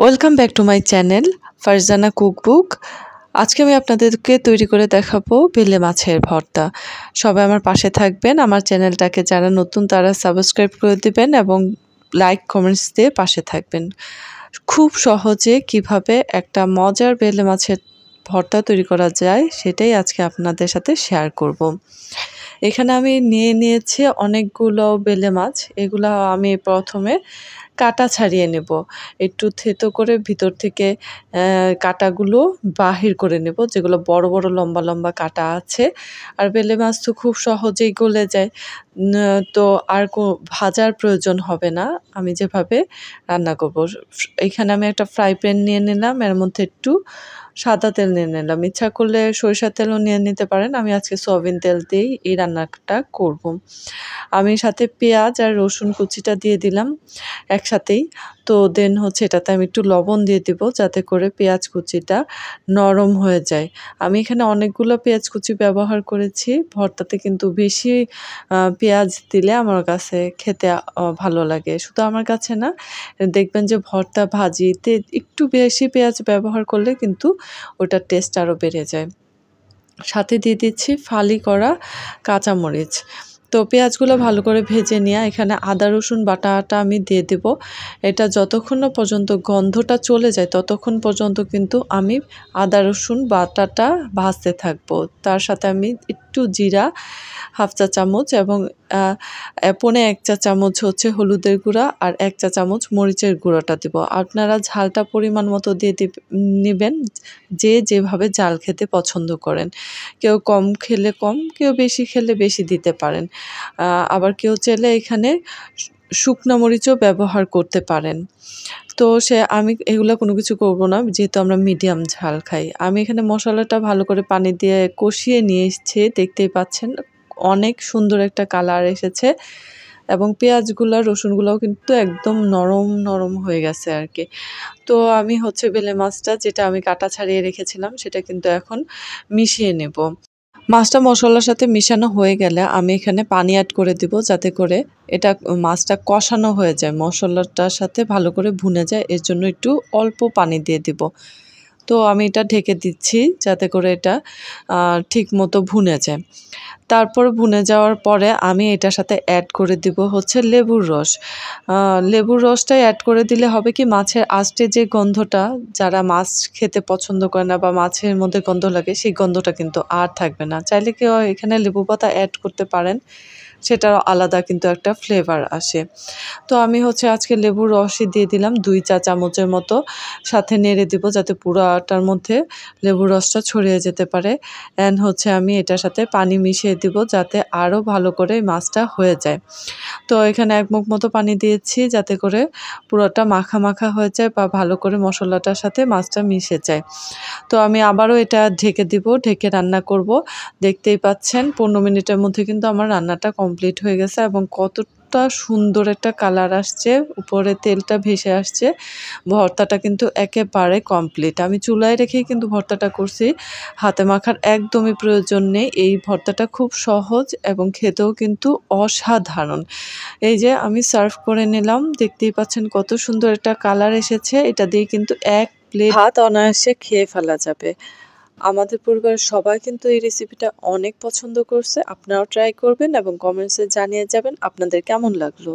Welcome back to my channel Farzana cookbook. আজকে আমি আপনাদেরকে তৈরি করে দেখাবো বেলে মাছের ভর্তা। সবাই আমার পাশে থাকবেন। আমার চ্যানেলটাকে যারা নতুন তারা সাবস্ক্রাইব করে দিবেন এবং লাইক কমেন্টস দিয়ে পাশে থাকবেন। খুব সহজে কিভাবে একটা মজার বেলে মাছের ভর্তা তৈরি করা যায় সেটাই আজকে আপনাদের সাথে শেয়ার করব। এখানে আমি নিয়েছি অনেকগুলো বেলে মাছ। এগুলা আমি প্রথমে কাটা ছাড়িয়ে নেব। একটু থেতো করে ভিতর থেকে কাঁটাগুলো বাহির করে নেব, যেগুলো বড় বড় লম্বা লম্বা কাঁটা আছে। আর বেলে মাছ তো খুব সহজেই গলে যায়, তো আর ভাজার প্রয়োজন হবে না আমি যেভাবে রান্না করব। এখানে আমি একটা ফ্রাই প্যান নিয়ে নিলাম, এর মধ্যে একটু সাদা তেল নিয়ে নিলাম। ইচ্ছা করলে সরিষার তেলও নিয়ে নিতে পারেন। আমি আজকে সয়াবিন তেল দিয়েই এই রান্নাটা করব। আমি সাথে পেঁয়াজ আর রসুন কুচিটা দিয়ে দিলাম একসাথেই। তো দেন হচ্ছে এটাতে আমি একটু লবণ দিয়ে দিব যাতে করে পেঁয়াজ কুচিটা নরম হয়ে যায়। আমি এখানে অনেকগুলো পেঁয়াজ কুচি ব্যবহার করেছি। ভর্তাতে কিন্তু বেশি পেঁয়াজ দিলে আমার কাছে খেতে ভালো লাগে। শুধু আমার কাছে না, দেখবেন যে ভর্তা ভাজিতে একটু বেশি পেঁয়াজ ব্যবহার করলে কিন্তু ওটার টেস্ট আরও বেড়ে যায়। সাথে দিয়ে দিচ্ছি ফালি করা কাঁচামরিচ। তো পেঁয়াজগুলো ভালো করে ভেজে নিয়ে এখানে আদা রসুন বাটাটা আমি দিয়ে দেব। এটা যতক্ষণ না পর্যন্ত গন্ধটা চলে যায় ততক্ষণ পর্যন্ত কিন্তু আমি আদা রসুন বাটাটা ভাজতে থাকবো। তার সাথে আমি একটু জিরা হাফ চা চামচ এবং পৌনে 1 চা চামচ হচ্ছে হলুদের গুঁড়া আর 1 চা চামচ মরিচের গুঁড়োটা দেব। আপনারা ঝালটা পরিমাণ মতো দিয়ে নেবেন, যে যেভাবে ঝাল খেতে পছন্দ করেন। কেউ কম খেলে কম, কেউ বেশি খেলে বেশি দিতে পারেন। আবার কেউ চাইলে এখানে শুকনো মরিচও ব্যবহার করতে পারেন। তো আমি এগুলো কোনো কিছু করব না, যেহেতু আমরা মিডিয়াম ঝাল খাই। আমি এখানে মশলাটা ভালো করে পানি দিয়ে কষিয়ে নিয়ে এসেছি, দেখতেই পাচ্ছেন অনেক সুন্দর একটা কালার এসেছে এবং পেঁয়াজগুলো রসুনগুলোও কিন্তু একদম নরম নরম হয়ে গেছে আর কি। তো আমি হচ্ছে বেলে মাছটা যেটা আমি কাটা ছাড়িয়ে রেখেছিলাম সেটা কিন্তু এখন মিশিয়ে নেব। মাছটা মশলার সাথে মিশানো হয়ে গেলে আমি এখানে পানি অ্যাড করে দিব, যাতে করে এটা মাছটা কষানো হয়ে যায়, মশলাটার সাথে ভালো করে ভুনে যায়। এর জন্য একটু অল্প পানি দিয়ে দিব। তো আমি এটা ঢেকে দিচ্ছি যাতে করে এটা ঠিক মতো ভুনে যায়। তারপর ভুনে যাওয়ার পরে আমি এটার সাথে অ্যাড করে দিব হচ্ছে লেবুর রস। লেবুর রসটাই অ্যাড করে দিলে হবে কি, মাছের আঁশটে যে গন্ধটা, যারা মাছ খেতে পছন্দ করে না বা মাছের মধ্যে গন্ধ লাগে সেই গন্ধটা কিন্তু আর থাকবে না। চাইলে কেউ এখানে লেবু পাতা অ্যাড করতে পারেন, সেটার আলাদা কিন্তু একটা ফ্লেভার আসে। তো আমি হচ্ছে আজকে লেবুর রসই দিয়ে দিলাম 2 চা চামচের মতো। সাথে নেড়ে দিব যাতে পুরাটার মধ্যে লেবুর রসটা ছড়িয়ে যেতে পারে। অ্যান্ড হচ্ছে আমি এটার সাথে পানি মিশিয়ে দিব যাতে আরও ভালো করে মাছটা হয়ে যায়। তো এখানে 1 মুখ মতো পানি দিয়েছি যাতে করে পুরোটা মাখা মাখা হয়ে যায় বা ভালো করে মশলাটার সাথে মাছটা মিশে যায়। তো আমি আবারও এটা ঢেকে দিব, ঢেকে রান্না করব। দেখতেই পাচ্ছেন 15 মিনিটের মধ্যে কিন্তু আমার রান্নাটা কমপ্লিট হয়ে গেছে এবং কতটা সুন্দর একটা কালার আসছে, উপরে তেলটা ভেসে আসছে। ভর্তাটা কিন্তু একেবারে কমপ্লিট। আমি চুলায় রেখেই কিন্তু ভর্তাটা করছি, হাতে মাখার একদমই প্রয়োজন নেই। এই ভর্তাটা খুব সহজ এবং খেতেও কিন্তু অসাধারণ। এই যে আমি সার্ভ করে নিলাম, দেখতেই পাচ্ছেন কত সুন্দর একটা কালার এসেছে। এটা দিয়ে কিন্তু 1 প্লেট ভাত অনায়াসে খেয়ে ফেলা যাবে। আমাদের পরিবারের সবাই কিন্তু এই রেসিপিটা অনেক পছন্দ করছে। আপনারাও ট্রাই করবেন এবং কমেন্টসে জানিয়ে যাবেন আপনাদের কেমন লাগলো।